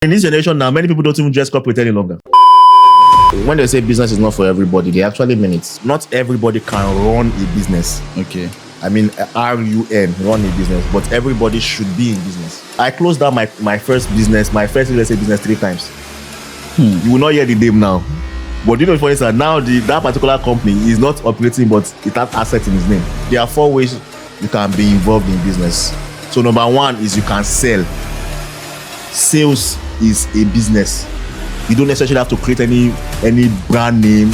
In this generation now, many people don't even dress corporate any longer. When they say business is not for everybody, they actually mean it. Not everybody can run a business. Okay. I mean, RUN, run a business, but everybody should be in business. I closed down my first business, my first real estate business 3 times. You will not hear the name now. But you know, for instance, now that particular company is not operating, but it has assets in its name. There are 4 ways you can be involved in business. So number 1 is you can sell. Sales is a business. You don't necessarily have to create any brand name.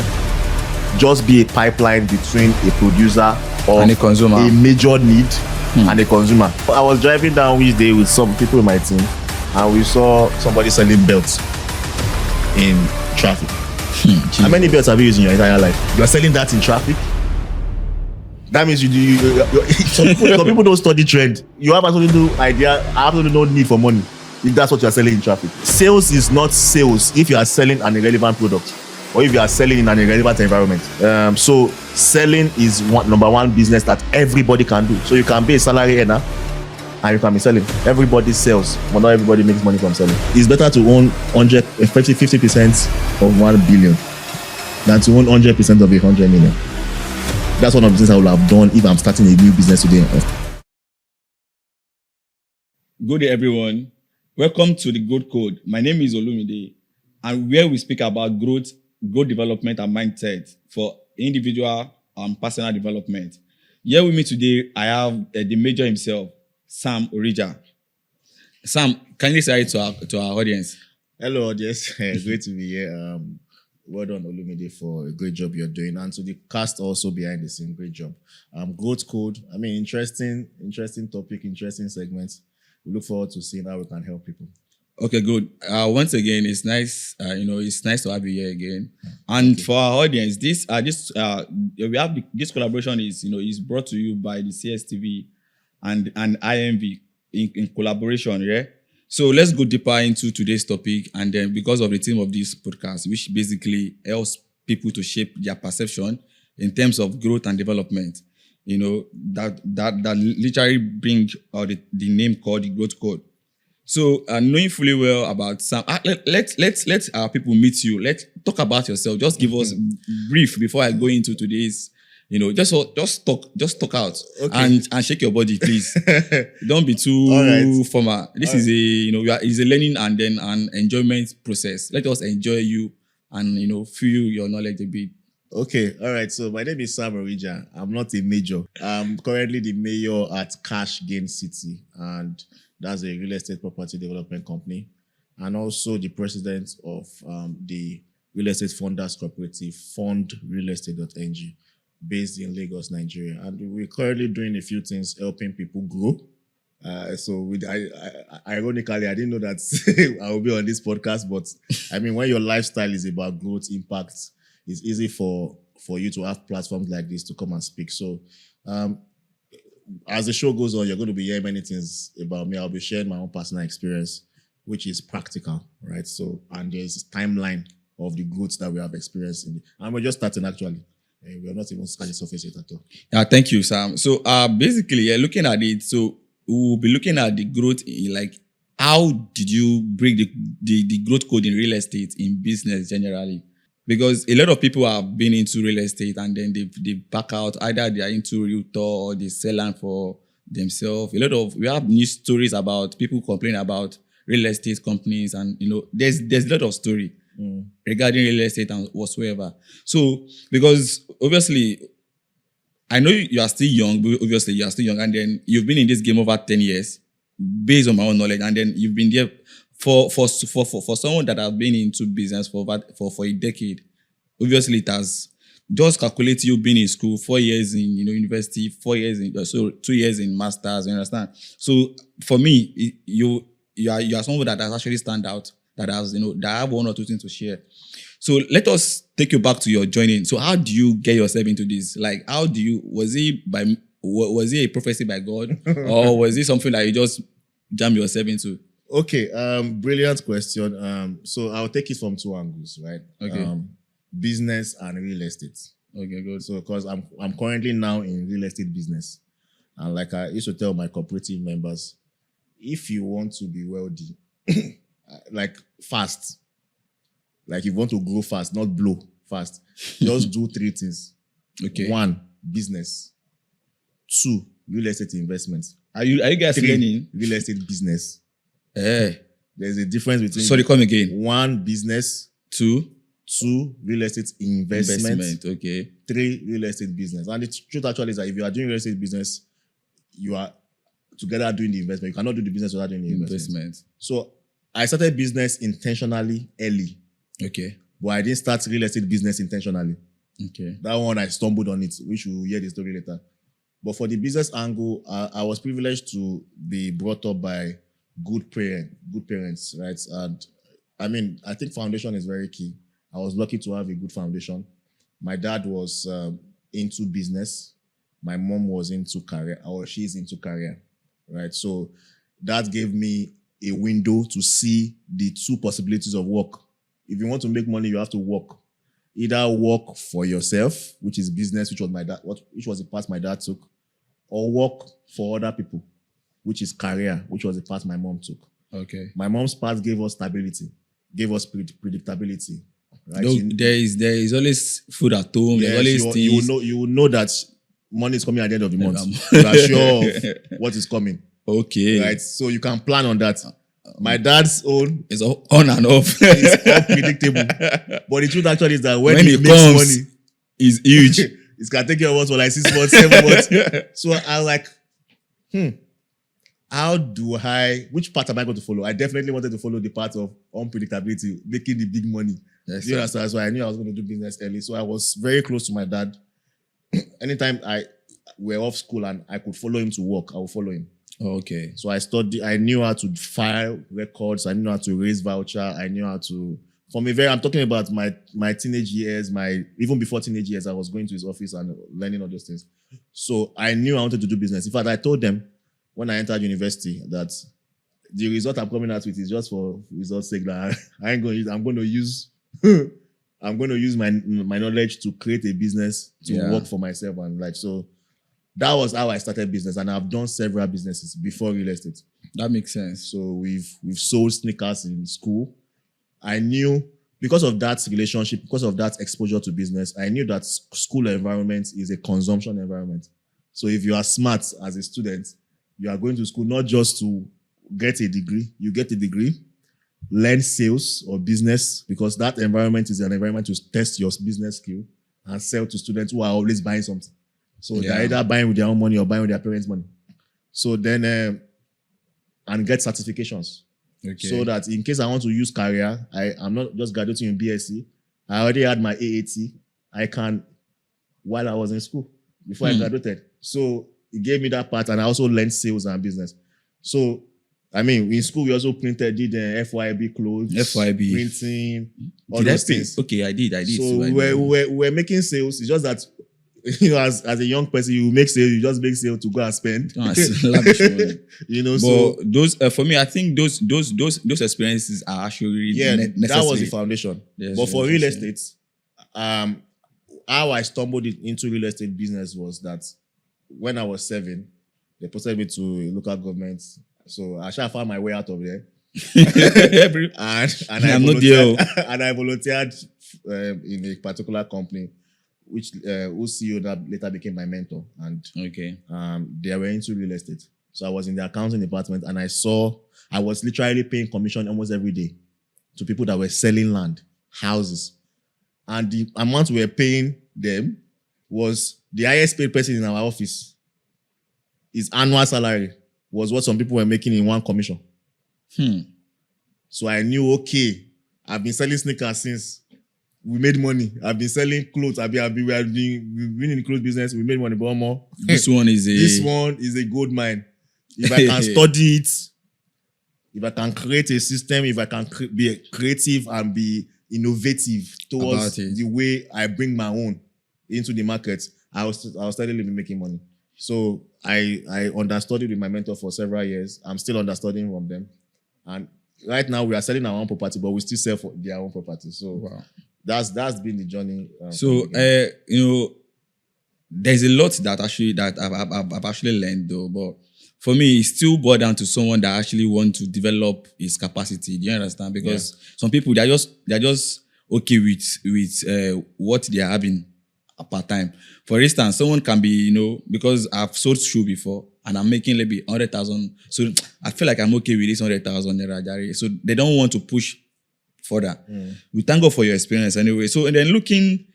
Just be a pipeline between a producer or and a consumer, a major need and a consumer. I was driving down each day with some people in my team, and we saw somebody selling belts in traffic. How many belts have you used in your entire life? You are selling that in traffic? That means some people don't study trend. You have absolutely no idea, absolutely no need for money if that's what you are selling in traffic. Sales is not sales if you are selling an irrelevant product or if you are selling in an irrelevant environment. So selling is number 1 business that everybody can do. So you can be a salary earner and you can be selling. Everybody sells, but not everybody makes money from selling. It's better to own 50% of 1 billion than to own 100% of 100 million. That's one of the things I would have done if I'm starting a new business today. Good day, everyone. Welcome to the Growth Code. My name is Olumide, and where we speak about growth development, and mindset for individual and personal development. Here with me today, I have the major himself, Sam Orija. Sam, can you say hi to our audience? Hello, audience. Great to be here. Well done, Olumide, for a great job you're doing, and to the cast also behind the scene, great job. Growth Code. I mean, interesting topic, interesting segments. We look forward to seeing how we can help people. Okay, good. Once again, it's nice. It's nice to have you here again. And for our audience, this collaboration is brought to you by the CSTV and IMV in collaboration. Yeah. So let's go deeper into today's topic, and then because of the theme of this podcast, which basically helps people to shape their perception in terms of growth and development. That literally bring the name called the Growth Code. So knowing fully well about Sam, let our people meet you. Let's talk about yourself. Just give us brief before I go into today's. Just talk out and shake your body, please. Don't be too formal. This is is a learning and then an enjoyment process. Let us enjoy you and feel your knowledge a bit. Okay, all right. So my name is Sam Orija. I'm not a major. I'm currently the mayor at Cash Gain City, and that's a real estate property development company, and also the president of the real estate funders cooperative, fundrealestate.ng, based in Lagos, Nigeria. And we're currently doing a few things helping people grow. Ironically, I didn't know that I will be on this podcast, but I mean, when your lifestyle is about growth, impact, it's easy for you to have platforms like this to come and speak. So as the show goes on, you're going to be hearing many things about me. I'll be sharing my own personal experience, which is practical, right? So, and there's a timeline of the growth that we have experienced. And we're just starting, actually. We're not even scratching the surface yet at all. Thank you, Sam. So basically, looking at it, so we'll be looking at the growth, like how did you break the growth code in real estate, in business generally? Because a lot of people have been into real estate and then they back out. Either they are into realtor or they sell land for themselves. We have news stories about people complaining about real estate companies, and there's a lot of story regarding real estate and whatsoever. So because obviously I know you are still young, and then you've been in this game over 10 years based on my own knowledge, and then you've been there for someone that has been into business for a decade. Obviously, it has just calculate you being in school, 4 years in university, 4 years in 2 years in masters. You understand? So for me, you are someone that has actually stand out, that has that have 1 or 2 things to share. So let us take you back to your joining. So how do you get yourself into this? Like, was it a prophecy by God, or was it something that you just jam yourself into? Okay, brilliant question. So I'll take it from 2 angles, right? Okay. Business and real estate. Okay, good. So because I'm currently now in real estate business, and like I used to tell my cooperative members, if you want to be wealthy, like fast. Like if you want to grow fast, not blow fast, just do 3 things. Okay. 1, business. 2, real estate investments. Are you guys 3, learning? real estate business. Eh. There's a difference between Sorry, come again. 1, business. 2, 2, real estate investment. Okay. 3, real estate business. And the truth actually is that if you are doing real estate business, you are together doing the investment. You cannot do the business without doing the investment. So I started business intentionally early, Okay. but I didn't start real estate business intentionally. Okay. That one I stumbled on it, which we'll hear the story later. But for the business angle, I was privileged to be brought up by good parents, right? And I mean, I think foundation is very key. I was lucky to have a good foundation. My dad was into business. My mom was into career, or she's into career, right? So that gave me a window to see the 2 possibilities of work. If you want to make money, you have to work. Either work for yourself, which is business, which was the path my dad took, or work for other people, which is career, which was the path my mom took. Okay. My mom's path gave us stability, gave us predictability. Right? No, there is always food at home. Yes, There's always things. you will know that money is coming at the end of the month. You are sure of what is coming. Okay. Right? So you can plan on that. My dad's own It's on and off. is unpredictable. But the truth actually is that when he it makes comes, money, it's huge. it's gonna take care of us for like 6 months, 7 months. So I was like, which part am I going to follow? I definitely wanted to follow the part of unpredictability, making the big money. Yes, You understand? So I knew I was going to do business early. So I was very close to my dad. Anytime we were off school and I could follow him to work, I would follow him. Okay. So I knew how to file records. I knew how to raise voucher. I knew how to, I'm talking about my teenage years, even before teenage years, I was going to his office and learning all those things. So I knew I wanted to do business. In fact, I told them when I entered university that the result I'm coming out with is just for results sake. That I'm going to use my knowledge to create a business to work for myself and like so. That was how I started business, and I've done several businesses before real estate. That makes sense. So we've sold sneakers in school. I knew because of that relationship, because of that exposure to business, I knew that school environment is a consumption environment. So if you are smart as a student, you are going to school not just to get a degree. You get a degree, learn sales or business, because that environment is an environment to test your business skill and sell to students who are always buying something. So they're either buying with their own money or buying with their parents' money. So then, and get certifications. Okay. So that in case I want to use career, I'm not just graduating in BSc. I already had my AAT. I can, while I was in school, before I graduated. So it gave me that part, and I also learned sales and business. So, I mean, in school, we also did FYB clothes. FYB. Printing, all those things. Okay, I did. So we were making sales. It's just that, you know, as a young person, you make sales, you just make sales to go and spend. Lavish money. You know, but so those for me, I think those experiences are actually necessary. That was the foundation. Yes, but for real estate, how I stumbled into real estate business was that when I was 7, they posted me to a local government. So I shall find my way out of there. and I volunteered in a particular company, which whose CEO that later became my mentor, and they were into real estate. So I was in the accounting department, and I was literally paying commission almost every day to people that were selling land, houses, and the amount we were paying them was the highest paid person in our office. His annual salary was what some people were making in one commission. So I knew, okay, I've been selling sneakers since we made money. I've been selling clothes. We've been in the clothes business. We made money, but more. This one is a gold mine. If I can study it, if I can create a system, if I can be creative and be innovative towards the way I bring my own into the market, I was steadily making money. So I understudied with my mentor for several years. I'm still understudying from them. And right now we are selling our own property, but we still sell for their own property. So that's been the journey. So you know, there's a lot that I've actually learned though. But for me, it's still boiled down to someone that actually want to develop his capacity. Do you understand? Because some people they're just okay with what they are having at part time. For instance, someone can be, because I've sold shoe before and I'm making maybe 100,000. So I feel like I'm okay with this 100,000 naira jare. So they don't want to push further. We thank God for your experience anyway. So and then looking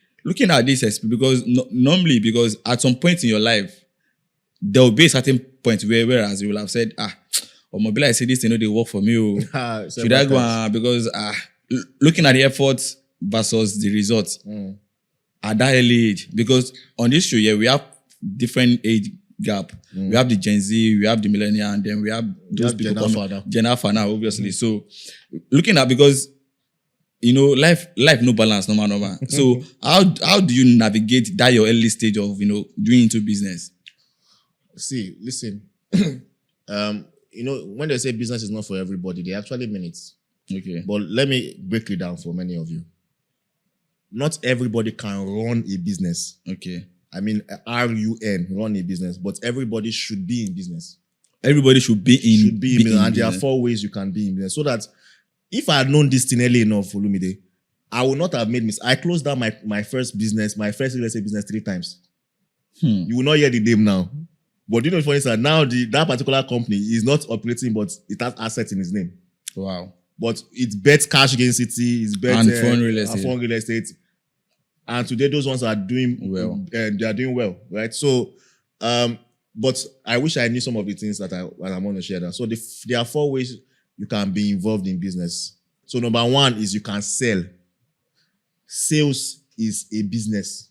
at this because normally because at some point in your life there will be a certain point whereas you will have said, or maybe I say this, they work for me. Should I go because looking at the effort versus the results at that early age, because on this show, we have different age gap. We have the Gen Z, we have the millennial, and then we have those people Gen Alpha now, obviously. So looking at, because life no balance, normal. So how do you navigate that your early stage of doing into business? See, listen. When they say business is not for everybody, they actually mean it. Okay. But let me break it down for many of you. Not everybody can run a business. Okay. I mean, RUN, run a business, but everybody should be in business. Everybody should be in business. And there are 4 ways you can be in business. So that if I had known this thing early enough, Olumide, I would not have made mistakes. I closed down my first business, my first real estate business 3 times. You will not hear the name now. But for instance, now that particular company is not operating, but it has assets in its name. Wow. But it's bet cash gain city, it's bet and phone real estate. And today those ones are doing well. They are doing well, right? So, but I wish I knew some of the things that I want to share. That. So there are 4 ways you can be involved in business. So number 1 is you can sell. Sales is a business.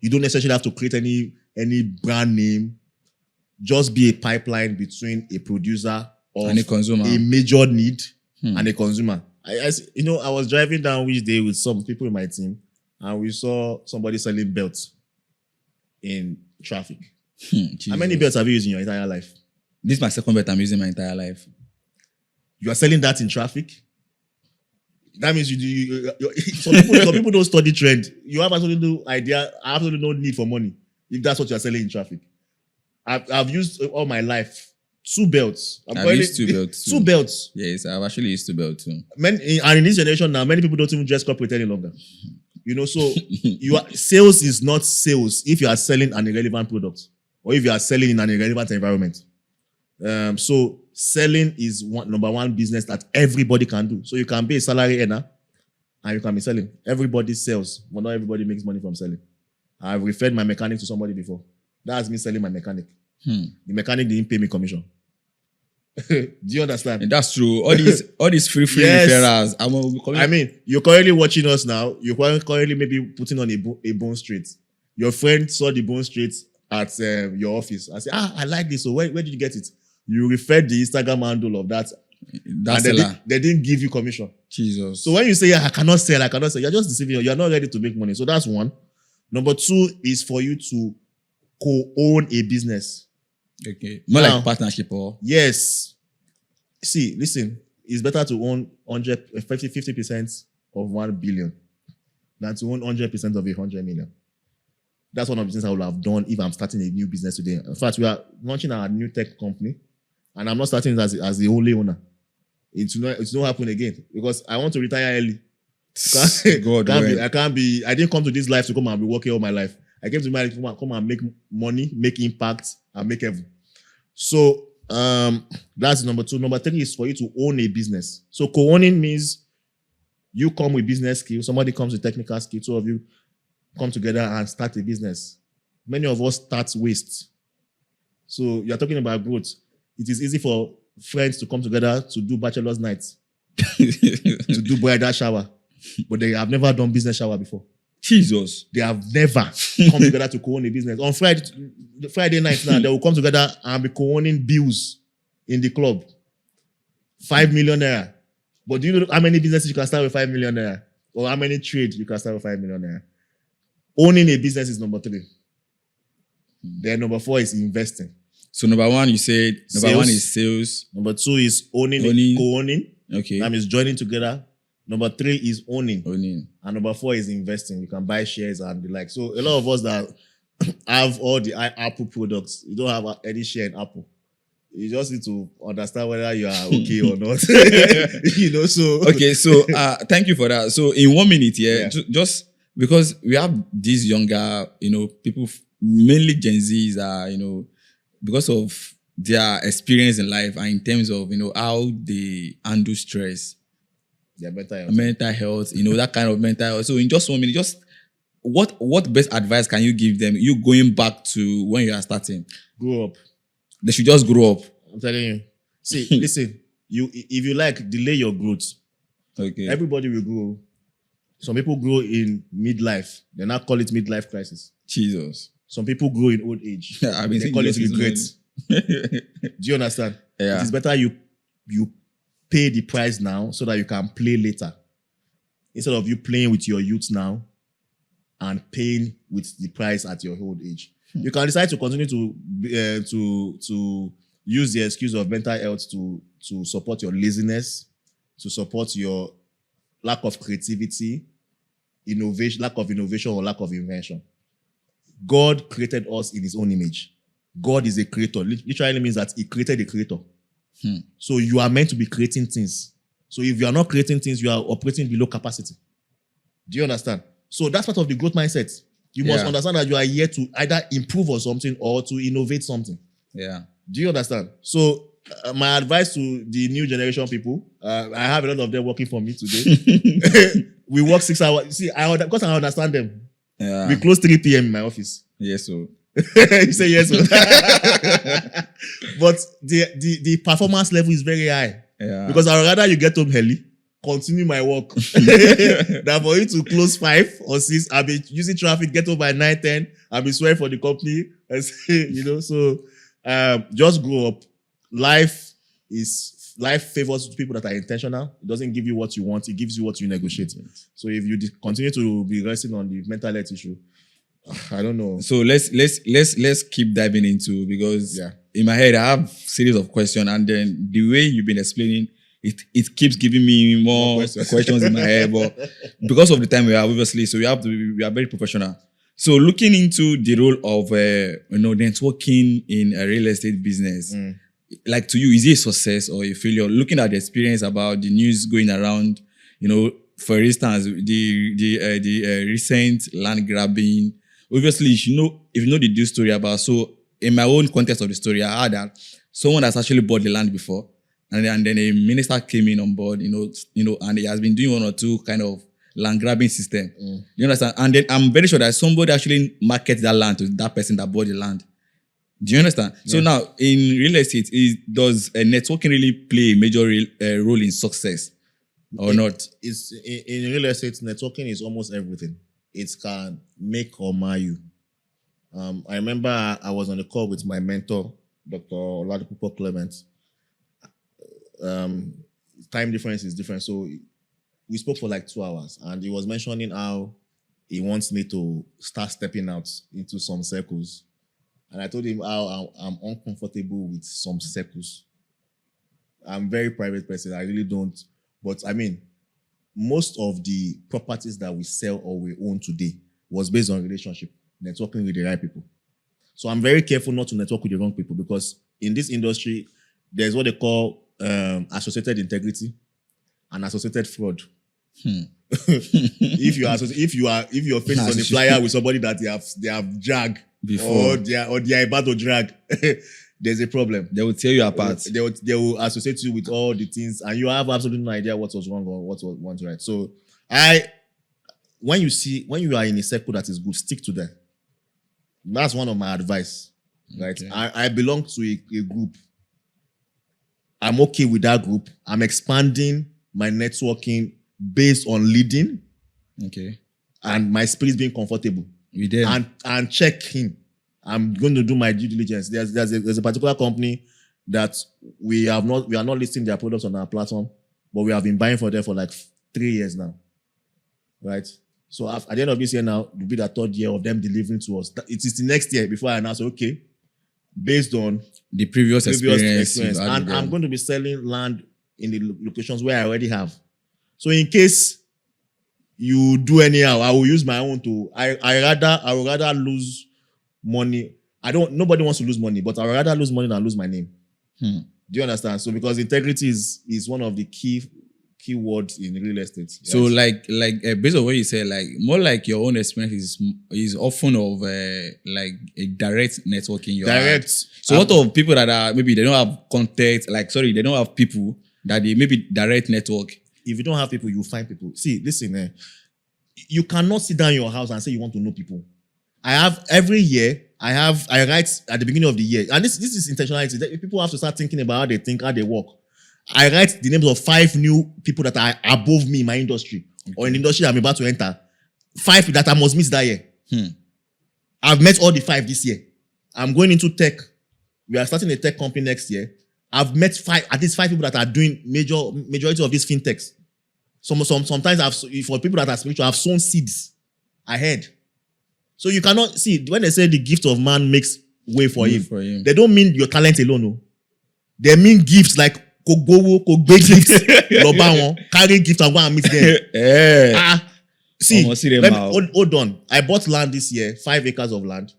You don't necessarily have to create any brand name. Just be a pipeline between a producer of and a consumer, a major need, and a consumer. I was driving down which day with some people in my team, and we saw somebody selling belts in traffic. How many belts have you used in your entire life? This is my second belt I'm using my entire life. You are selling that in traffic? That means some people don't study trend. You have absolutely no idea, absolutely no need for money if that's what you are selling in traffic. I've used all my life 2 belts. I've used 2 belts too. 2 belts. Yes, I've actually used 2 belts too. And in this generation now, many people don't even dress corporate any longer. So sales is not sales if you are selling an irrelevant product or if you are selling in an irrelevant environment. So selling is number 1 business that everybody can do. So you can be a salary earner and you can be selling. Everybody sells, but not everybody makes money from selling. I've referred my mechanic to somebody before. That's me selling my mechanic. The mechanic didn't pay me commission. Do you understand? And that's true. All these free referrals. I mean, you're currently watching us now. You're currently maybe putting on a bone straight. Your friend saw the bone straight at your office. I said, I like this. So where did you get it? You referred the Instagram handle of that. They didn't give you commission. Jesus. So when you say, I cannot sell, you're just deceiving. You're not ready to make money. So that's 1. Number 2 is for you to co-own a business. Okay. More like partnership or? Yes. See, listen, it's better to own 50% of 1 billion than to own 100% of 100 million. That's one of the things I would have done if I'm starting a new business today. In fact, we are launching our new tech company, and I'm not starting as the only owner. It will not happen again because I want to retire early. I didn't come to this life to come and be working all my life. I came to my life to come and make money, make impact, and make heaven. So that's number 2. Number 3 is for you to own a business. So co-owning means you come with business skills, somebody comes with technical skill, 2 of you come together and start a business. Many of us start waste. So you're talking about growth. It is easy for friends to come together to do bachelor's nights, to do bridal shower, but they have never done business shower before. Jesus. They have never come together to co-own a business. On Friday night now, they will come together and be co-owning bills in the club. 5 million naira. But do you know how many businesses you can start with 5 million naira? Or how many trades you can start with 5 million naira? Owning a business is number 3. Then number 4 is investing. So number 1, you said number 1 is sales. Number 2 is owning. Co-owning. Okay. That means joining together. Number 3 is owning. And number 4 is investing. You can buy shares and the like. So a lot of us that have all the Apple products, you don't have any share in Apple. You just need to understand whether you are okay or not. So Okay, so thank you for that. So in 1 minute, Yeah. just because we have these younger, people, mainly Gen Zs are, because of their experience in life and in terms of, how they handle stress, Yeah, better. mental health, that kind of mental health. So in just 1 minute, just what best advice can you give them? You going back to when you are starting? Grow up. They should just grow up. I'm telling you. See, listen. If you like, delay your growth. Okay. Everybody will grow. Some people grow in midlife. They now call it midlife crisis. Jesus. Some people grow in old age. I've been They saying call it justice regret. Do you understand? Yeah. It is better you pay the price now so that you can play later. Instead of you playing with your youth now and paying with the price at your old age. You can decide to continue to use the excuse of mental health to support your laziness, to support your lack of creativity, lack of innovation or lack of invention. God created us in his own image. God is a creator. Literally means that he created a creator. So you are meant to be creating things. So if you are not creating things, you are operating below capacity. Do you understand? So that's part of the growth mindset. You must understand that you are here to either improve on something or to innovate something. Yeah. Do you understand? So my advice to the new generation people, I have a lot of them working for me today. We work 6 hours. See, because I understand them. Yeah. We close 3 p.m. in my office. Yes, so. You say yes, sir. But the performance level is very high. Yeah. Because I would rather you get home early, continue my work, than for you to close 5 or 6. I'll be using traffic, get home by 9, 10. I'll be swearing for the company. So just grow up. Life favors people that are intentional. It doesn't give you what you want. It gives you what you negotiate. So if you continue to be resting on the mental health issue, I don't know. So let's keep diving into, because in my head I have series of questions, and then the way you've been explaining it keeps giving me more questions in my head. But because of the time we have, obviously, so we are very professional. So looking into the role of networking in a real estate business, like to you, is it a success or a failure? Looking at the experience about the news going around, for instance, the recent land grabbing. Obviously, if you know the due story about, so in my own context of the story, I heard that someone has actually bought the land before, and then a minister came in on board, and he has been doing 1 or 2 kind of land grabbing system. You understand? And then I'm very sure that somebody actually marketed that land to that person that bought the land. Do you understand? Yeah. So now in real estate, does networking really play a major role in success or not? It's in real estate, networking is almost everything. It can make or mar you. I remember I was on a call with my mentor, Dr. Oladipupo Clement. Time difference is different. So we spoke for like 2 hours, and he was mentioning how he wants me to start stepping out into some circles. And I told him how I'm uncomfortable with some circles. I'm a very private person. I really don't. But I mean, most of the properties that we sell or we own today was based on relationship, networking with the right people. So I'm very careful not to network with the wrong people, because in this industry, there's what they call associated integrity and associated fraud. If your face is on the flyer with somebody that they have dragged before, or they are about to drag, there's a problem. They will tear you apart. They will associate you with all the things, and you have absolutely no idea what was wrong or what was right. So when you are in a circle that is good, stick to them. That's one of my advice. Right? Okay. I belong to a group. I'm okay with that group. I'm expanding my networking based on leading. Okay. And my spirit being comfortable. With them. And checking. I'm going to do my due diligence. There's a particular company that we are not listing their products on our platform, but we have been buying for them for like 3 years now. Right? So at the end of this year now, it will be the 3rd year of them delivering to us. It is the next year before I announce, okay, based on the previous experience. And I'm going to be selling land in the locations where I already have. So in case you do anyhow, I will use my own to. I would rather lose money. Nobody wants to lose money, but I would rather lose money than lose my name. Do you understand? So because integrity is one of the key words in real estate. So right? based on what you said, like more like your own experience is often of like a direct networking. Direct. So what of people that are maybe they don't have contact, they don't have people that they maybe direct network. If you don't have people, you find people. See, listen, you cannot sit down in your house and say you want to know people. Every year, I write at the beginning of the year, and this is intentionality. That people have to start thinking about how they think, how they work. I write the names of 5 new people that are above me in my industry or in the industry I'm about to enter. 5 that I must miss that year. I've met all the 5 this year. I'm going into tech. We are starting a tech company next year. I've met at least 5 people that are doing majority of these fintechs. Sometimes for people that are spiritual, I've sown seeds ahead. So you cannot see when they say the gift of man makes way for him. They don't mean your talent alone. No. They mean gifts like Kogbe gifts, carry gifts and go and meet them. Hold on. I bought land this year, 5 acres of land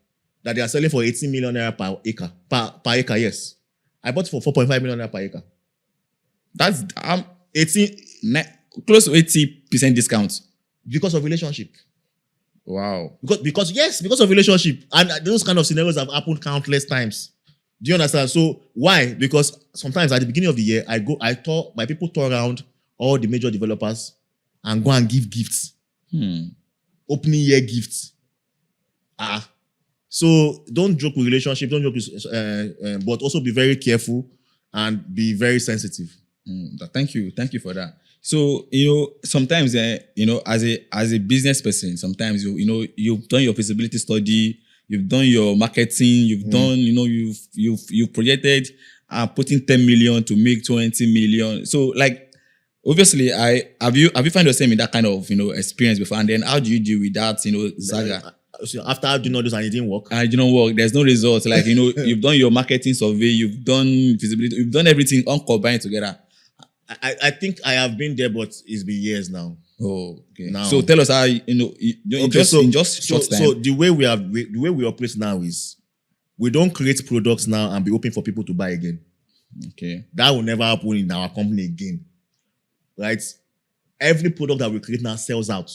that they are selling for 18 million naira per acre. Per acre, yes. I bought for 4.5 million naira per acre. That's 18 close to 80% discount because of relationship. Wow. Because of relationship, and those kind of scenarios have happened countless times. Do you understand? So why? Because sometimes at the beginning of the year, my people tour around all the major developers and go and give gifts. Opening year gifts. So don't joke with relationship, don't joke with, but also be very careful and be very sensitive. Thank you for that. So sometimes as a business person, sometimes you've done your feasibility study, you've done your marketing, you've done you've projected putting 10 million to make 20 million. So like obviously, have you found yourself in that kind of experience before, and then how do you deal with that saga? So after doing all this and it didn't work, there's no results. Like you've done your marketing survey, you've done feasibility, you've done everything all combined together. I think I have been there, but it's been years now. Oh, okay. Now, so tell us how in just short time. So the way we operate now is we don't create products now and be open for people to buy again. Okay. That will never happen in our company again. Right? Every product that we create now sells out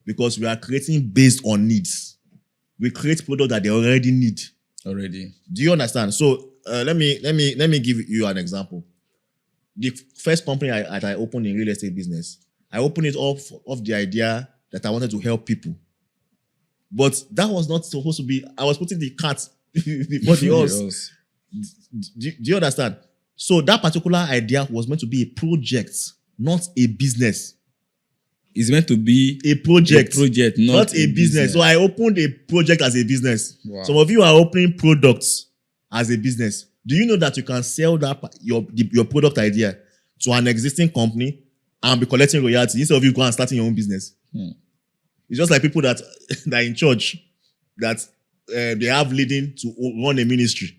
because we are creating based on needs. We create products that they already need. Already. Do you understand? So let me give you an example. The first company I opened in real estate business, I opened it off the idea that I wanted to help people. But that was not supposed to be, I was putting the cat before the horse. Do you understand? So that particular idea was meant to be a project, not a business. It's meant to be a project, not a business. So I opened a project as a business. Wow. Some of you are opening products as a business. Do you know that you can sell your product idea to an existing company and be collecting royalties instead of you go and starting your own business? It's just like people that are in church that they have leading to run a ministry.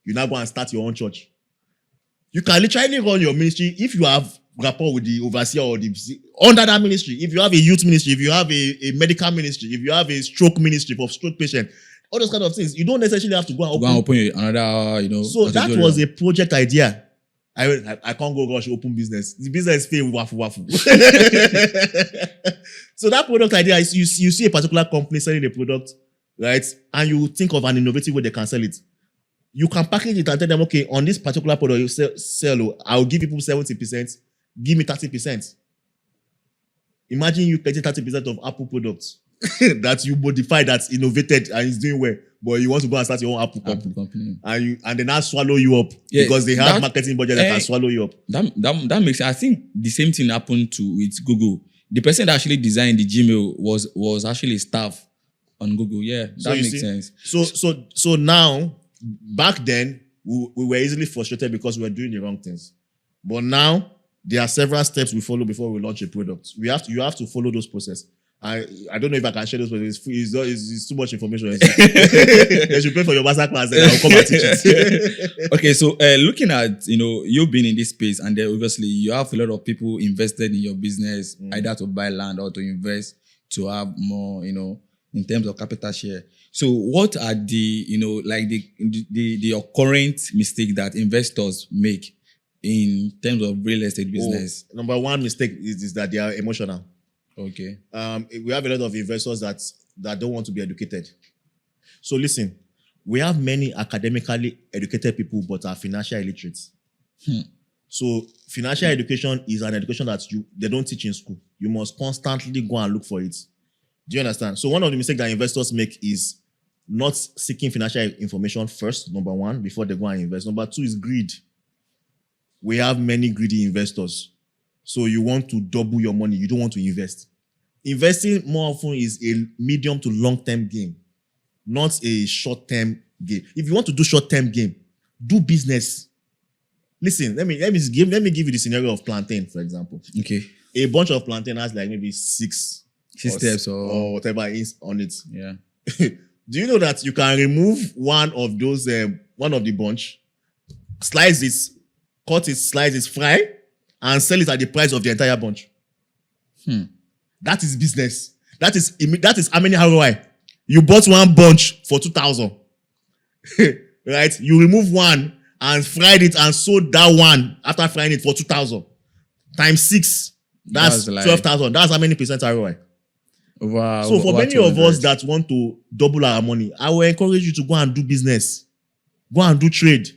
You now go and start your own church. You can literally run your ministry if you have rapport with the overseer or under that ministry. If you have a youth ministry, if you have a medical ministry, if you have a stroke ministry for stroke patient, all those kind of things. You don't necessarily have to go and open another, So that was a project idea. I can't go rush open business. The business fail waffle. So that product idea is you see a particular company selling a product, right? And you think of an innovative way they can sell it. You can package it and tell them, okay, on this particular product you sell, I'll give people 70%, give me 30%. Imagine you getting 30% of Apple products that you modify, that's innovated and is doing well, but you want to go and start your own Apple company. And they now swallow you up because they have marketing budget that can swallow you up. That makes sense. I think the same thing happened with Google. The person that actually designed the Gmail was actually staff on Google. Yeah, that makes sense. So now, back then, we were easily frustrated because we were doing the wrong things. But now, there are several steps we follow before we launch a product. You have to follow those processes. I don't know if I can share those, but it's too much information. You should pay for your master class and I'll come and teach it. Okay, so looking at, you've been in this space and then obviously you have a lot of people invested in your business, either to buy land or to invest to have more, in terms of capital share. So what are the, like the current mistake that investors make in terms of real estate business? Number one mistake is that they are emotional. Okay. We have a lot of investors that don't want to be educated. So listen, we have many academically educated people but are financial illiterate. So financial education is an education that they don't teach in school. You must constantly go and look for it. Do you understand? So one of the mistakes that investors make is not seeking financial information first, number one, before they go and invest. Number two is greed. We have many greedy investors. So you want to double your money. You don't want to invest. Investing more often is a medium to long-term game, not a short-term game. If you want to do short-term game, do business. Listen, let me give you the scenario of plantain, for example. Okay. A bunch of plantain has like maybe six steps or whatever is on it. Yeah. Do you know that you can remove one of those, one of the bunch, slice it, cut it, slice it, fry, and sell it at the price of the entire bunch? That is business. That is how many ROI? You bought one bunch for 2,000. Right? You remove one and fried it and sold that one after frying it for 2,000. Times 6. That's 12,000. That's how many percent ROI? Wow. So for many of us that want to double our money, I will encourage you to go and do business. Go and do trade.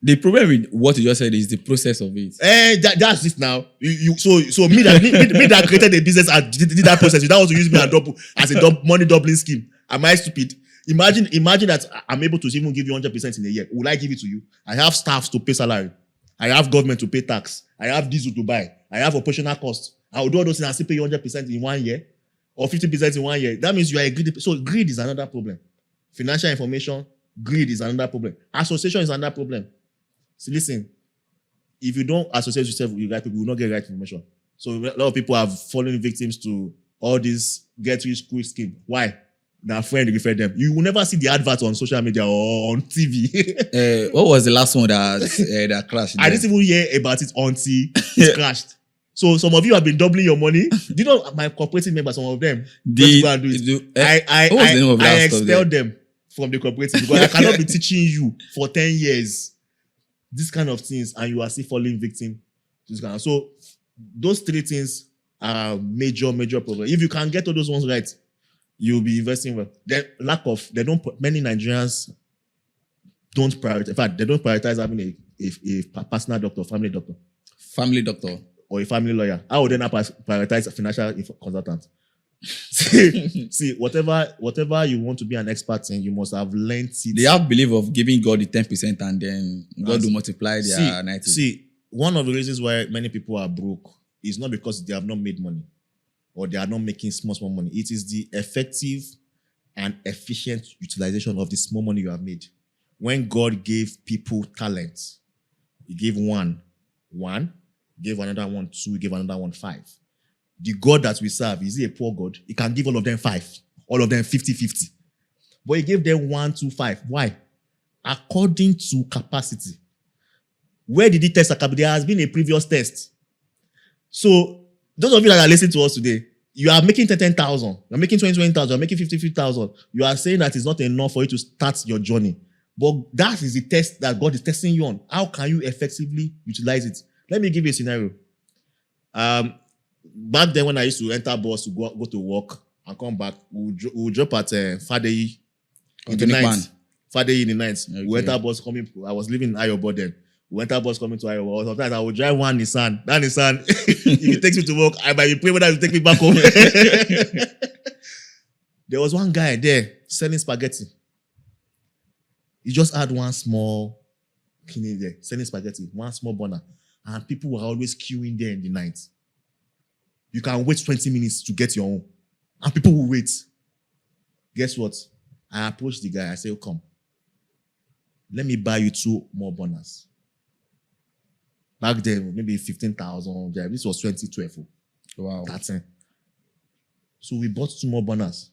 The problem with what you just said is the process of it. That's it now. So me that created a business and did that process, you don't want to use me as a money doubling scheme. Am I stupid? Imagine that I'm able to even give you 100% in a year. Will I give it to you? I have staffs to pay salary. I have government to pay tax. I have diesel to buy. I have operational costs. I will do all those things and still pay you 100% in 1 year or 50% in 1 year. That means you are a greedy. So greed is another problem. Financial information, greed is another problem. Association is another problem. So listen, if you don't associate yourself with right people, you will not get right information. So a lot of people are falling victims to all this get rich quick scheme. Why? Their friend referred them. You will never see the advert on social media or on TV. What was the last one that crashed? I didn't even hear about it until it crashed. So some of you have been doubling your money. Do you know my cooperative members, some of them, I expelled them from the cooperative because I cannot be teaching you for 10 years this kind of things and you are still falling victim to this kind of. So those three things are major problem. If you can get all those ones right, you'll be investing well. Many Nigerians don't prioritize. In fact, they don't prioritize having a personal doctor, family doctor, or a family lawyer. How would they not prioritize a financial consultant? See, whatever you want to be an expert in, you must have learned it. They have belief of giving God the 10% and then God will multiply their 90. See, one of the reasons why many people are broke is not because they have not made money or they are not making small money. It is the effective and efficient utilization of the small money you have made. When God gave people talent, he gave one, gave another one 2, gave another one 5. The God that we serve, is he a poor God? He can give all of them 5, all of them 50-50. But he gave them 1, 2, 5. Why? According to capacity. Where did he test the capacity? There has been a previous test. So, those of you that are listening to us today, you are making 10,000, you're making 20,000, you're making 50,000. You are saying that it's not enough for you to start your journey. But that is the test that God is testing you on. How can you effectively utilize it? Let me give you a scenario. Back then when I used to enter bus to go to work and come back, we'll drop at Fadeyi in the night. Fadeyi in the night. Okay. We enter bus coming. I was living in Ayobo then. We enter bus coming to Ayobo. Sometimes I would drive one Nissan. That Nissan, if it takes me to work, I might be praying whether it will take me back home. There was one guy there selling spaghetti. He just had one small kidney there, selling spaghetti, one small burner. And people were always queuing there in the night. You can wait 20 minutes to get your own. And people will wait. Guess what? I approached the guy. I said, come. Let me buy you 2 more burners. Back then, maybe 15,000. This was 2012. Wow. That's it. So we bought 2 more burners.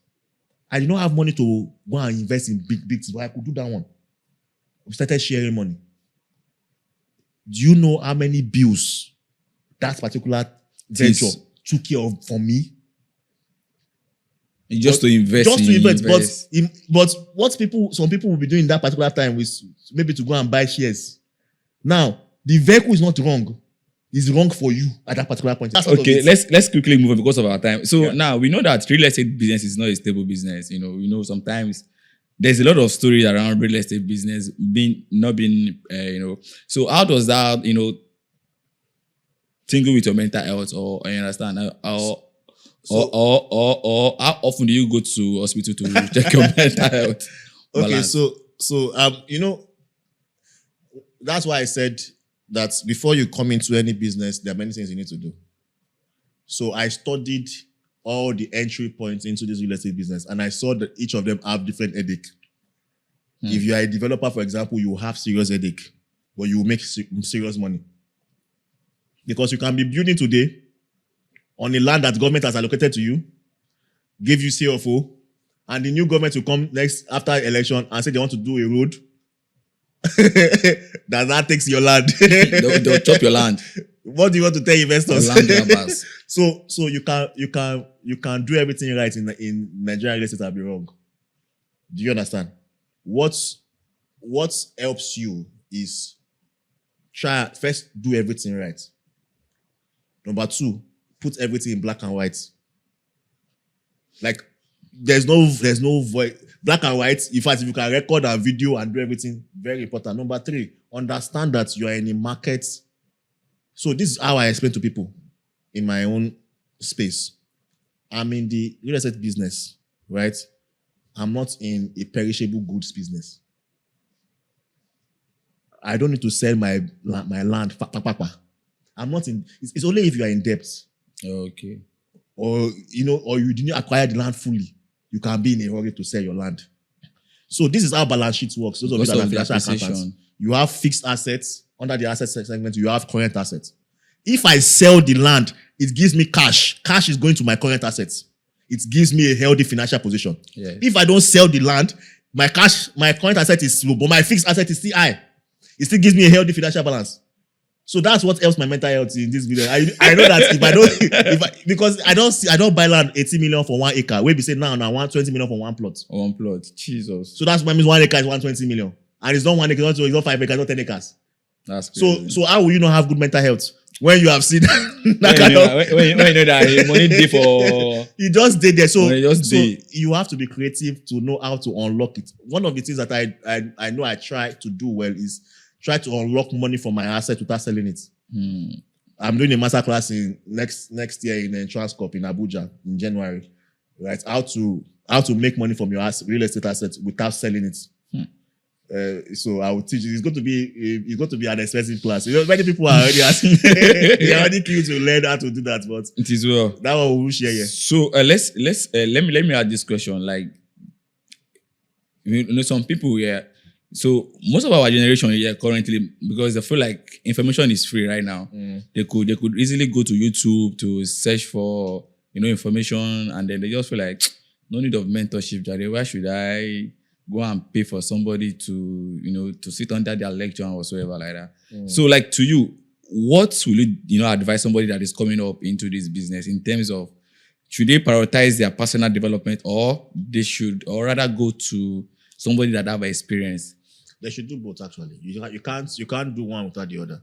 I did not have money to go and invest in big things, but I could do that one. We started sharing money. Do you know how many bills that particular venture took care of for me? Just to invest. Just to invest. But some people will be doing that particular time is maybe to go and buy shares. Now, the vehicle is not wrong. It's wrong for you at that particular point. Okay, let's quickly move on because of our time. So now we know that real estate business is not a stable business. You know, sometimes there's a lot of stories around real estate business not being, So how does that, tingle with your mental health, or you understand, or how often do you go to hospital to check your mental health? Balance? Okay, so that's why I said that before you come into any business, there are many things you need to do. So I studied all the entry points into this real estate business, and I saw that each of them have different headache. If you are a developer, for example, you have serious headache, but you will make serious money. Because you can be building today on a land that government has allocated to you, give you CFO, and the new government will come next after election and say they want to do a road. that takes your land. they'll chop your land. What do you want to tell investors? Land grabbers. So you can do everything right in Nigerian real estate and be wrong. Do you understand? What helps you is first do everything right. Number 2, put everything in black and white. Like there's no void. Black and white. In fact, if you can record a video and do everything, very important. Number 3, understand that you are in a market. So this is how I explain to people in my own space. I'm in the real estate business, right? I'm not in a perishable goods business. I don't need to sell my land. I'm not in. It's only if you are in debt. Okay. Or you didn't acquire the land fully, you can be in a hurry to sell your land. So this is how balance sheet works. Those of you that are financial accountants, you have fixed assets. Under the asset segment, you have current assets. If I sell the land, it gives me cash. Cash is going to my current assets. It gives me a healthy financial position. Yes. If I don't sell the land, my current asset is slow, but my fixed asset is still high. It still gives me a healthy financial balance. So that's what helps my mental health in this video. I know that because I don't buy land 80 million for 1 acre. We be saying now 120 million for 1 plot. 1 plot. Jesus. So that's what means 1 acre is 120 million. And it's not 1 acre, it's not 5 acres, it's not 10 acres. That's crazy. So how will you not have good mental health when you have seen that when you know that money day for you just did there. So day. You have to be creative to know how to unlock it. One of the things that I know I try to do well is try to unlock money from my asset without selling it. I'm doing a master class in next year in Transcorp in Abuja in January. Right? How to make money from your real estate assets without selling it. So I will teach you. It's going to be an expensive class. Many people are already asking. They're already keen to learn how to do that, but it is well. That one we will share here. So let me add this question. Like, some people here. So most of our generation here currently, because they feel like information is free right now, they could easily go to YouTube to search for information, and then they just feel like no need of mentorship. Why should I go and pay for somebody to sit under their lecture and whatsoever like that? So like, to you, what will you advise somebody that is coming up into this business in terms of, should they prioritize their personal development, or they should, or rather go to somebody that have experience? They should do both, actually. You can't do one without the other.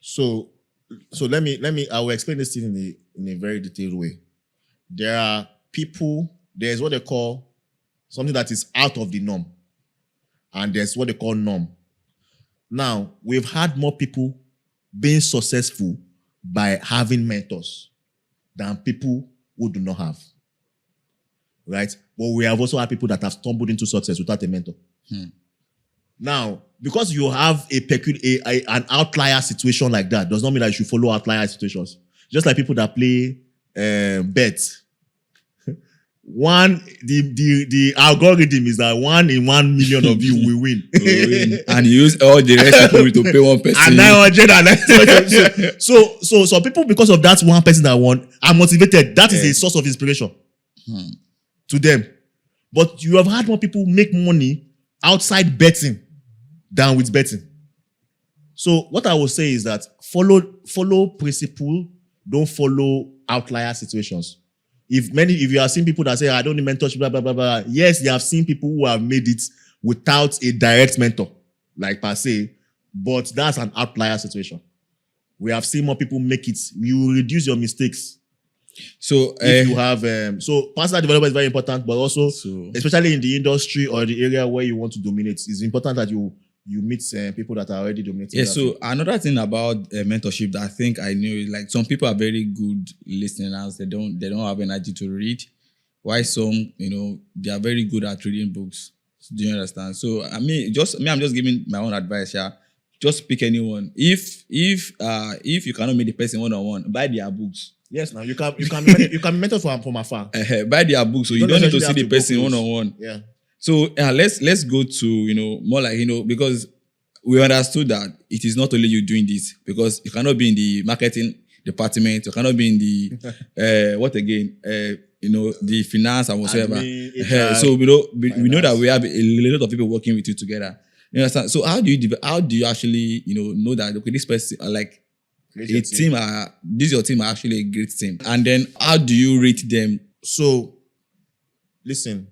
So let me I will explain this thing in a very detailed way. There are people, there's what they call something that is out of the norm, and there's what they call norm. Now, we've had more people being successful by having mentors than people who do not have. Right? But we have also had people that have stumbled into success without a mentor. Now, because you have an outlier situation like that, does not mean that you should follow outlier situations. Just like people that play bets. The algorithm is that 1 in 1 million of you will win. And you use all the rest of people to pay one person. And 900. So some people, because of that one person that won, are motivated. That is a source of inspiration to them. But you have had more people make money outside betting than with betting. So what I will say is that follow principle, don't follow outlier situations. If you have seen people that say, I don't need mentorship, blah, blah, blah, blah. Yes, you have seen people who have made it without a direct mentor, like per se, but that's an outlier situation. We have seen more people make it. You will reduce your mistakes. So If you have, so personal development is very important, but also, So- especially in the industry or the area where you want to dominate, it's important that you meet people that are already dominating. yeah, that so another thing about mentorship that I think I knew is like some people are very good listeners. They don't have energy to read. Why some, they are very good at reading books. Do you understand? So I'm just giving my own advice here. Just pick anyone. If you cannot meet the person one-on-one, buy their books. Yes, now you can you can mentor from afar. Buy their books, so you don't need to see the person one-on-one. Yeah. So let's go to more like because we understood that it is not only you doing this, because you cannot be in the marketing department, you cannot be in the what again the finance and whatsoever. Admin, HR, so we know that we have a lot of people working with you together. You understand? So how do you actually know that okay, this person like a team your team are actually a great team, and then how do you rate them? So listen,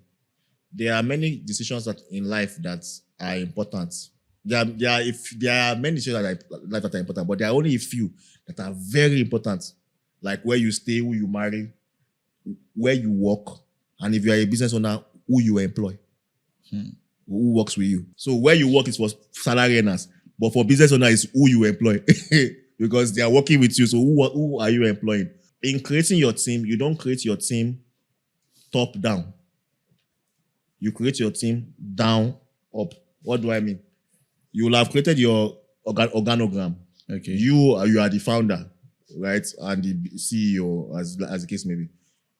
there are many decisions that in life that are important. There are many decisions that are in life that are important, but there are only a few that are very important, like where you stay, who you marry, where you work, and if you are a business owner, who you employ, who works with you. So where you work is for salary earners, but for business owner is who you employ because they are working with you. So who are you employing? In creating your team, you don't create your team top down. You create your team down up. What do I mean? You will have created your organogram. Okay. You are the founder, right? And the CEO, as the case may be.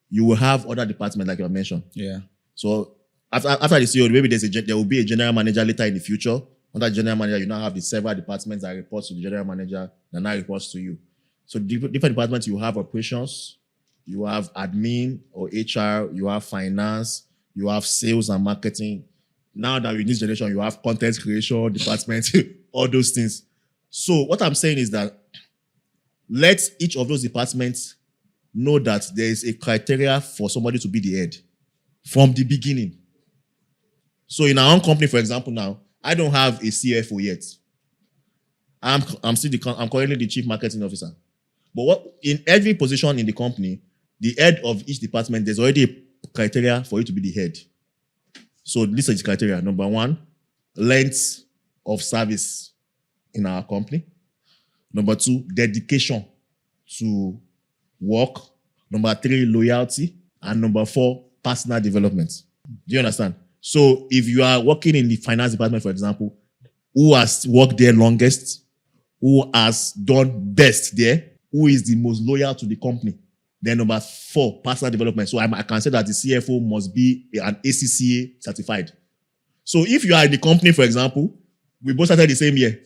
You will have other departments like I mentioned. Yeah. So after the CEO, maybe there will be a general manager later in the future. Under general manager, you now have the several departments that report to the general manager that now reports to you. So different departments, you have operations, you have admin or HR, you have finance, you have sales and marketing. Now that in this generation, you have content creation department, all those things. So what I'm saying is that let each of those departments know that there is a criteria for somebody to be the head from the beginning. So in our own company, for example, now, I don't have a CFO yet. I'm currently the chief marketing officer. But in every position in the company, the head of each department, there's already a criteria for you to be the head. So this is the criteria. Number 1, length of service in our company. Number 2, dedication to work. Number 3, loyalty. And number 4, personal development. Do you understand? So if you are working in the finance department, for example, who has worked there longest, who has done best there, who is the most loyal to the company. Then number 4, personal development. So I can say that the CFO must be an ACCA certified. So if you are in the company, for example, we both started the same year.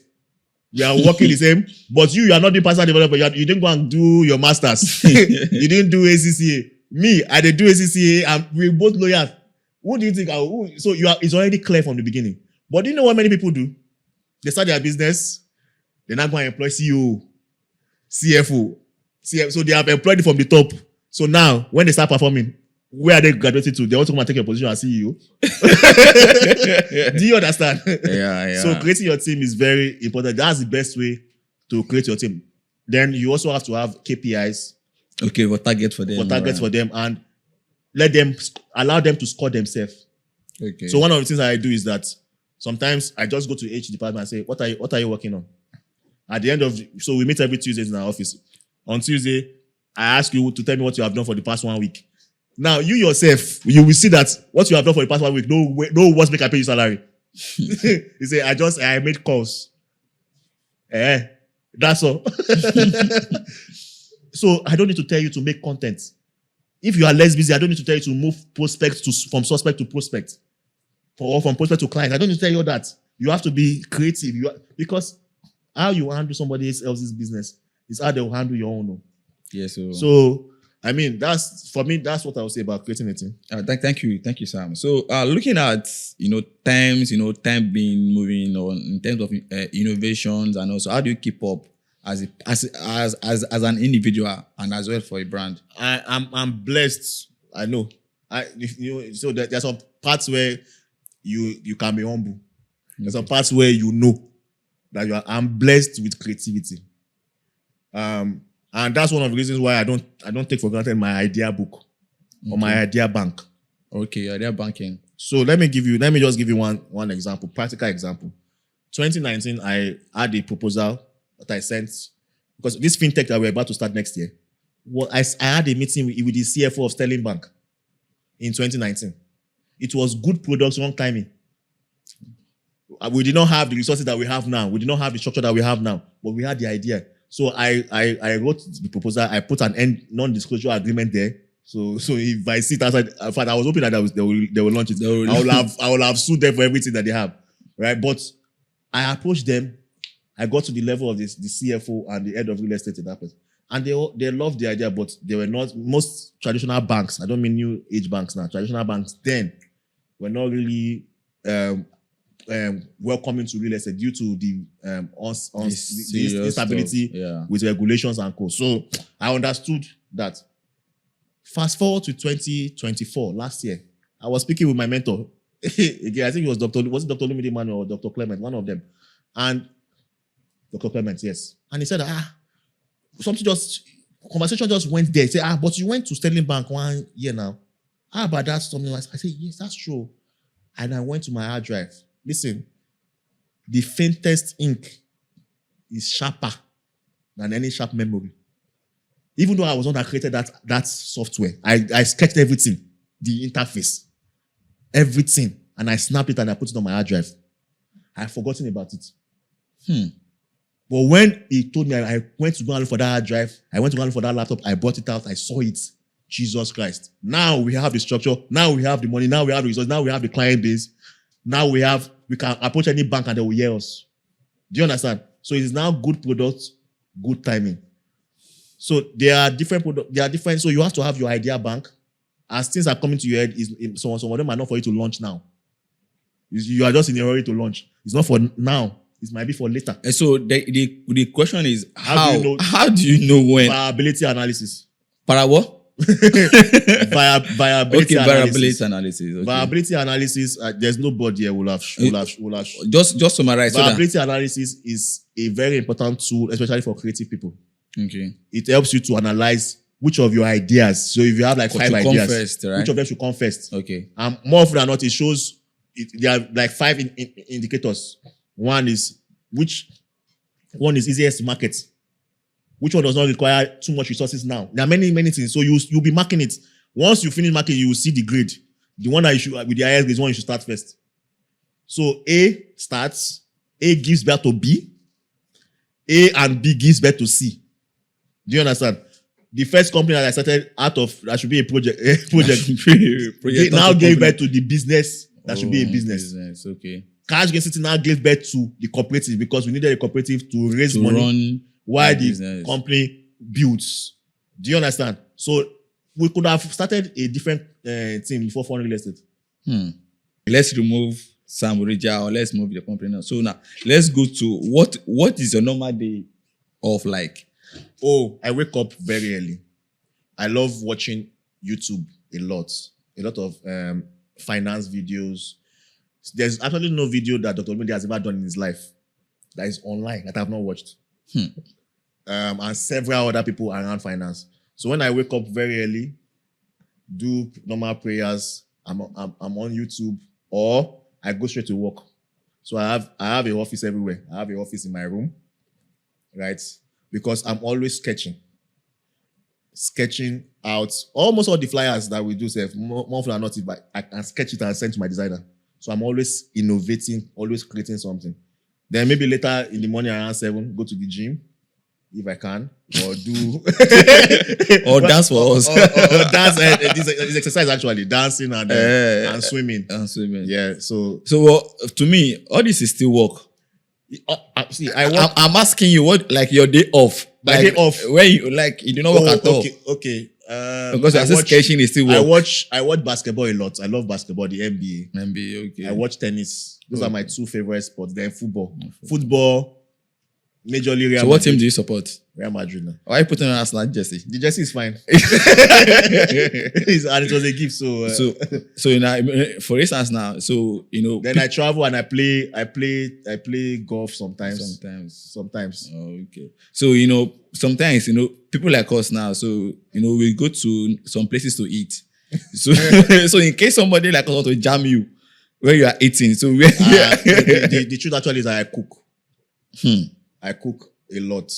We are working the same, but you are not doing personal development. You didn't go and do your masters. You didn't do ACCA. Me, I did do ACCA, and we're both loyal. Who do you think? So it's already clear from the beginning. But do you know what many people do? They start their business, they're not going to employ CEO, CFO. So they have employed from the top. So now, when they start performing, where are they graduated to? They also come and take your position as CEO. Do you understand? Yeah. So creating your team is very important. That's the best way to create your team. Then you also have to have KPIs. Okay, what target for them? For them, and allow them to score themselves. Okay. So one of the things I do is that sometimes I just go to each department and say, what are you working on? At the end of, so we meet every Tuesday in our office. On Tuesday, I ask you to tell me what you have done for the past 1 week. Now, you yourself, you will see that what you have done for the past 1 week, no one's make I pay you salary. You say, I made calls. That's all. So I don't need to tell you to make content. If you are less busy, I don't need to tell you to move prospects from suspect to prospect. Or from prospect to client. I don't need to tell you all that. You have to be creative. Because how you handle somebody else's business is how they will handle your own. Yes. So I mean, that's what I would say about creating a team. Thank you, Sam. So, looking at time being moving on in terms of innovations, and also how do you keep up as an individual and as well for a brand? I'm blessed. I know. So there's some parts where you can be humble. There's some parts where you know that I'm blessed with creativity. And that's one of the reasons why I don't take for granted my idea book or my idea bank. Okay, idea banking. So let me just give you one example, practical example. 2019, I had a proposal that I sent because this fintech that we're about to start next year. I had a meeting with the CFO of Sterling Bank in 2019. It was good products, wrong timing. We did not have the resources that we have now. We did not have the structure that we have now, but we had the idea. So I wrote the proposal. I put an non-disclosure agreement there. So if I sit outside, in fact, I was hoping that they will launch it. I will have sued them for everything that they have, right? But I approached them. I got to the level of the CFO and the head of real estate in that place. And they loved the idea, but they were not, most traditional banks, I don't mean new age banks now, traditional banks then were not really welcoming to real estate due to the instability with regulations and co. So I understood that. Fast forward to 2024, last year, I was speaking with my mentor. Again, I think it was Dr. Lumide Manuel or Dr. Clement, one of them. And Dr. Clement, yes. And he said, conversation just went there. He said, but you went to Sterling Bank 1 year now. How about that? Something like I said, yes, that's true. And I went to my hard drive. Listen, the faintest ink is sharper than any sharp memory. Even though I was not that created that software, I sketched everything, the interface, everything, and I snapped it and I put it on my hard drive. I've forgotten about it. But when he told me I went to go and look for that hard drive, I went to go and look for that laptop, I brought it out, I saw it. Jesus Christ. Now we have the structure, now we have the money, now we have the resources, now we have the client base. Now we can approach any bank and they will hear us. Do you understand? So it is now good product, good timing. So there are different products, so you have to have your idea bank. As things are coming to your head, some of them are not for you to launch now. You are just in a hurry to launch. It's not for now. It might be for later. And so the question is, how do you know when? Viability analysis. Para what? Viability analysis. Okay. Viability analysis. There's nobody here will have. Just summarize. Viability analysis is a very important tool, especially for creative people. Okay. It helps you to analyze which of your ideas. So if you have like 5 ideas, first, right? Which of them should come first? Okay. More often than not, it shows there are like 5 indicators. One is easiest to market. Which one does not require too much resources now? There are many things. So you'll be marking it. Once you finish marking, you will see the grade. The one that you should with the highest grade is one you should start first. So A starts. A gives birth to B. A and B gives birth to C. Do you understand? The first company that I started that should be a project. Now gave birth to the business that should be a business. Okay. Cash Gain City now gave birth to the cooperative because we needed a cooperative to raise money while the company builds. Do you understand? So we could have started a different team before foreign real estate. Let's remove Sam Orija or let's move the company now. So now let's go to what is your normal day of like? Oh, I wake up very early. I love watching YouTube a lot of finance videos. There's actually no video that Dr. Lumide has ever done in his life that is online that I have not watched. And several other people around finance. So when I wake up very early, do normal prayers, I'm on YouTube, or I go straight to work. So I have an office everywhere. I have an office in my room, right? Because I'm always sketching out almost all the flyers that we do. More often than not, but I can sketch it and send to my designer. So I'm always innovating, always creating something. Then maybe later in the morning around 7, go to the gym if I can, or do or dance for us. or dance. This exercise actually dancing and swimming. And swimming. Yeah. So to me, all this is still work. See, I'm asking you what like your day off. My day off. Where you do not work at all. Okay. Because I sketching is still work. I watch basketball a lot. I love basketball, the NBA. Okay. I watch tennis. Those are my 2 favorite sports. Then football. Football, Majorly Real So what Madrid. team do you support? Real Madrid now. Why are you putting on Arsenal jersey? The jersey is fine. And it was a gift, so So you know, for instance now, so you know, then I travel and I play golf sometimes. sometimes. Oh, okay. So you know, sometimes you know, people like us now, so you know, we go to some places to eat. So so in case somebody like us want to jam you where you are eating, so where the truth actually is I cook. I cook a lot.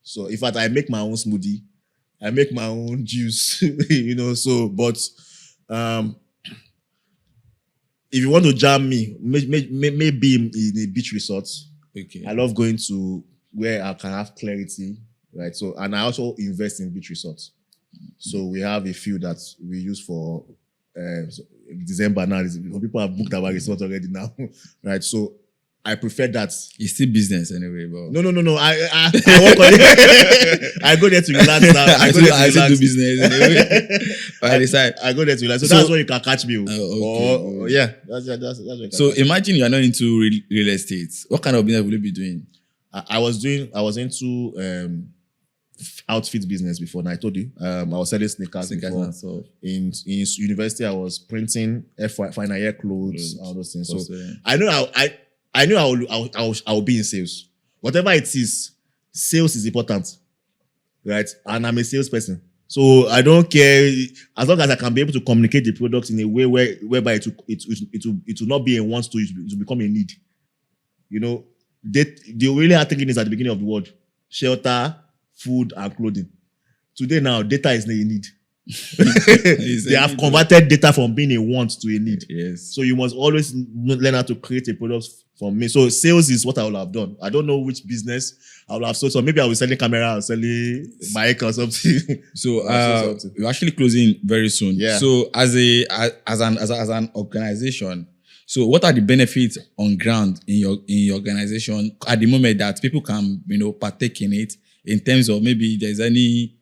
So in fact, I make my own smoothie. I make my own juice, you know, so, but if you want to jam me, maybe in a beach resort. Okay. I love going to where I can have clarity, right? So, and I also invest in beach resorts. So we have a few that we use for December now. People have booked our resort already now, right? So I prefer that. It's still business anyway, but No. I work on it. I go there to relax now. I still do business anyway. I go there to relax. So that's where you can catch me. Okay. Yeah, that's where you can So catch me. imagine you are not into real estate. What kind of business will you be doing? I was into outfit business before. And I told you, I was selling sneakers before. And stuff. In university, I was printing final year clothes, all those things. So yeah. I knew I will be in sales. Whatever it is, sales is important, right? And I'm a salesperson, so I don't care as long as I can be able to communicate the product in a way whereby it will not be a want to, it will become a need. You know, the really hard thing is at the beginning of the world: shelter, food, and clothing. Today now, data is not a need. They have converted data from being a want to a need. Yes. So you must always learn how to create a product from me. So sales is what I will have done. I don't know which business I will have sold. So maybe I will sell a camera or selling mic or something. So we're actually closing very soon. Yeah. So as an organization, so what are the benefits on ground in your organization at the moment that people can partake in it in terms of maybe there's any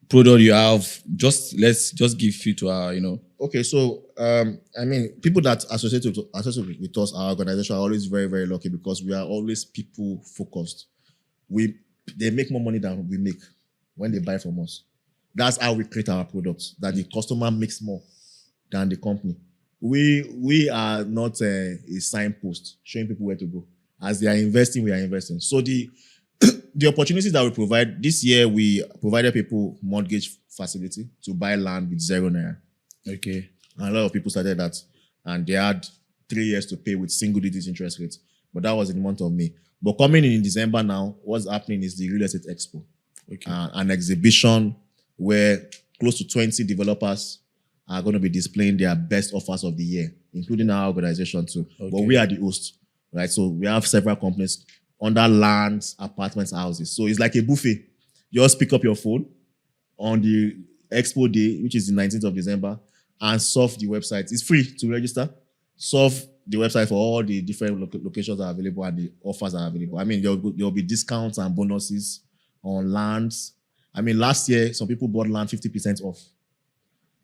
product you have? Let's give you to our Okay, so I mean, people that associate with us, our organization, are always very, very lucky because we are always people focused. They make more money than we make when they buy from us. That's how we create our products. That the customer makes more than the company. We are not a signpost showing people where to go. As they are investing, we are investing. So the opportunities that we provide this year, we provided people mortgage facility to buy land with 0 naira. Okay. And a lot of people started that, and they had 3 years to pay with single-digit interest rates. But that was in the month of May. But coming in December now, what's happening is the Real Estate Expo, an exhibition where close to 20 developers are going to be displaying their best offers of the year, including our organization too. Okay. But we are the host, right? So we have several companies under lands, apartments, houses. So it's like a buffet. You just pick up your phone on the Expo Day, which is the 19th of December, and surf the website. It's free to register. Surf the website for all the different locations that are available and the offers are available. I mean, there will be discounts and bonuses on lands. I mean, last year, some people bought land 50% off.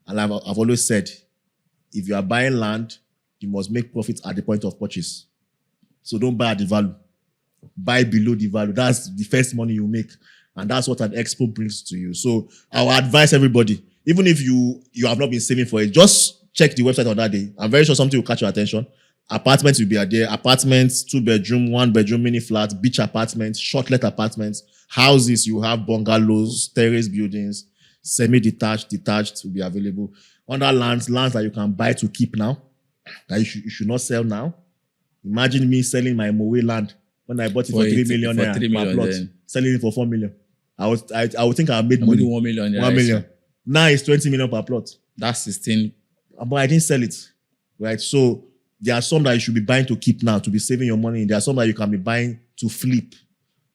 And I've always said, if you are buying land, you must make profits at the point of purchase. So don't buy at the value. Buy below the value. That's the first money you make. And that's what an expo brings to you. So I will advise everybody, even if you have not been saving for it, just check the website on that day. I'm very sure something will catch your attention. Apartments will be there. Apartments, 2-bedroom, 1-bedroom mini flats, beach apartments, short-let apartments, houses, you have bungalows, terrace buildings, semi-detached, detached will be available. Under lands that you can buy to keep now, that you should not sell now. Imagine me selling my Mowe land when I bought it for 3 million per plot, selling it for 4 million. I would think I made money. 1 million. 1 million. Now it's 20 million per plot. That's 16. But I didn't sell it, right? So there are some that you should be buying to keep now, to be saving your money. There are some that you can be buying to flip.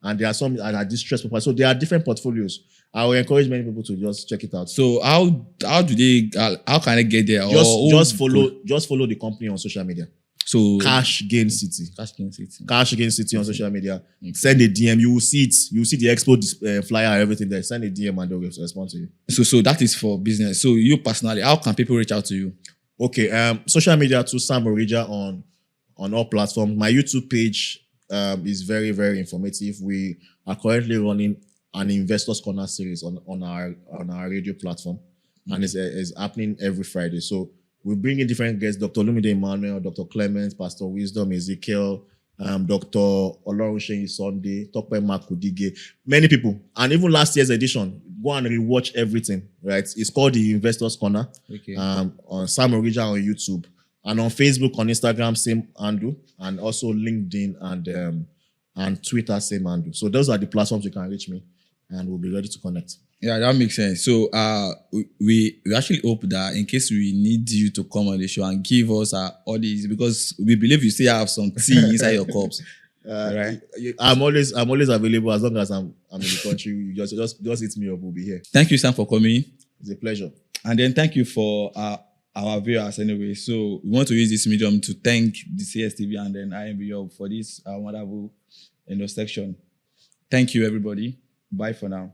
And there are some that are distressed property. So there are different portfolios. I will encourage many people to just check it out. So how can I get there? Just follow the company on social media. So Cash Gain City. Cash Gain City. Cash Gain City on social media. Okay. Send a DM. You will see it. You will see the expo flyer and everything there. Send a DM and they'll respond to you. So that is for business. So you personally, how can people reach out to you? Okay. Social media to Sam Orija on all platforms. My YouTube page is very, very informative. We are currently running an Investors Corner series on our radio platform, and it's happening every Friday. So we bring in different guests: Dr. Lumide Emmanuel, Dr. Clement, Pastor Wisdom, Ezekiel, Dr. Olorunseyi Sunday, Tope Makudige, many people. And even last year's edition, go and rewatch everything, right? It's called the Investors Corner. Okay. On Sam Orija on YouTube, and on Facebook, on Instagram, same handle, and also LinkedIn and Twitter, same handle. So those are the platforms you can reach me, and we'll be ready to connect. Yeah, that makes sense. So we actually hope that in case we need you to come on the show and give us all these, because we believe you still have some tea inside your cups. Right. I'm always available as long as I'm in the country. You just hit me up. We'll be here. Thank you, Sam, for coming. It's a pleasure. And then thank you for our viewers anyway. So we want to use this medium to thank the CSTV and then IMB for this wonderful section. Thank you, everybody. Bye for now.